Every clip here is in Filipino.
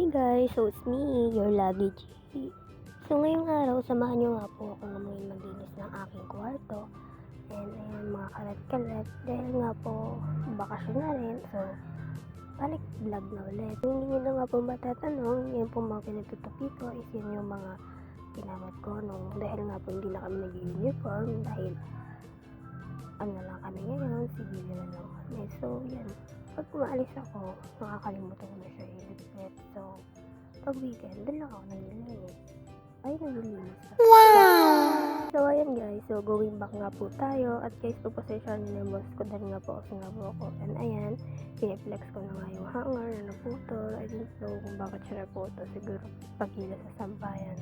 Guys, so it's me, your Lagi G. So ngayong araw, samahan nyo nga po ako na muli maglinis ng aking kwarto. And ayan, mga kalat-kalat. Dahil nga po, bakasyon na rin. So, balik vlog na ulit. Kung hindi nyo na nga po matatanong, yan po mga pinagtutupi ko is yun yung mga ginamit ko dahil nga po hindi na kami nag-uniform dahil ano lang kami ngayon, civilian na lang kami. So, yan. Pag umaalis ako, nakakalimutan ko na siya ilipit. So, pag weekend, doon lang ako naglilinis. Ay, naglilinis na. Wow! So, ayan guys. So, going back nga po tayo. At guys, pupasensyahan nyo na yung boss ko dahil nga po kasi nga po ako. And ayan, piniplex ko na nga yung hanger na naputol. I don't know kung bakit siya naputol. Siguro pagkila sa sampayan.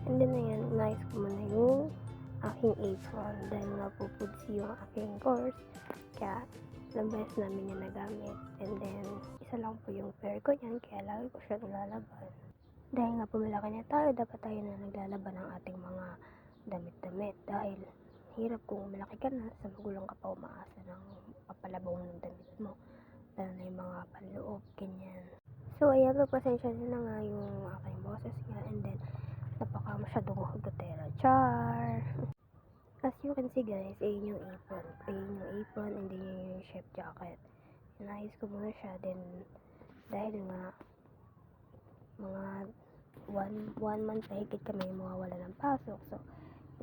And then ayan, nice ko muna yung aking apron dahil nga po pudsi yung aking course. Kaya, ilang beses namin yan nagamit. And then, isa lang po yung pair ko yan, kaya lagi ko siya nilalaban. Dahil nga po malaki na tayo, dapat tayo na naglalaban ng ating mga damit-damit. Dahil, hirap kung malaki ka na, sa magulang ka pa umaasa ng papalabaw ng damit mo. Lalo na yung mga panloob, ganyan. So, ayan, pasensya na nga yung aking boses nga. And then, napaka masyadong hugotera. Char! As you can see guys, ayun yung apron. Ayun yung apron and then yun yung chef jacket. Inayos ko muna siya. Then, dahil nga, mga one month pahigit kami mawawala ng pasok. So,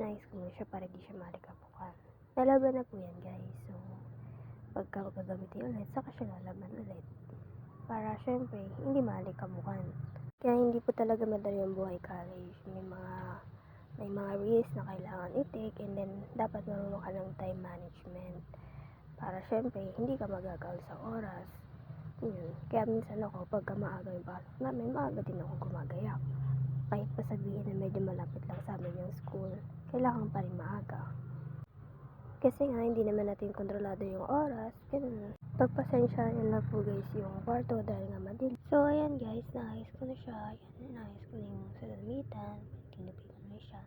inayos ko muna siya para di siya malikapukan. Lalaban na po yan guys. So, pagka gagamitin ulit, saka siya lalaban ulit. Para syempre, hindi malikapukan. Kaya hindi po talaga madali ang buhay college. May mga risks na kailangan i-take and then dapat marunong ka ng time management para syempre hindi ka magagal sa oras. Yun. Kaya minsan ako pagka maaga yung pasok namin, maaga din ako gumagayak. Kahit pa sabihin na medyo malapit lang sa amin yung school, kailangan pa rin maaga. Kasi nga hindi naman natin kontrolado yung oras, ganun. Pagpasensya nyo na po guys yung kwarto dahil nga madilim. So ayan guys, naayos ko na siya. Ayan, naayos ko na yung salamitan. Tinipid ko na siya.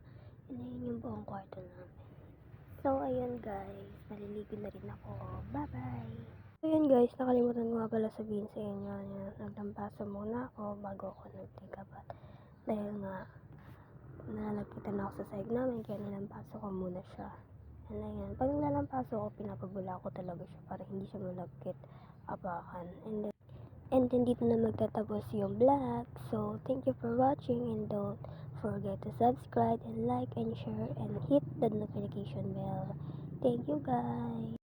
And ayan yung buong kwarto namin. So ayan guys, naliligo na rin ako. Bye bye! So ayan guys, nakalimutan ko nga pala sabihin sa inyo. Naglampaso muna ako bago ako nag-take a bath. Dahil nga, nalalapitan ako sa sahig namin kaya nilampaso ko muna siya. And ayan, pag nilalampaso ko, pinapabula ko talaga siya para hindi siya malagkit apakan. And then dito na magtatapos yung vlog. So, thank you for watching and don't forget to subscribe and like and share and hit the notification bell. Thank you guys!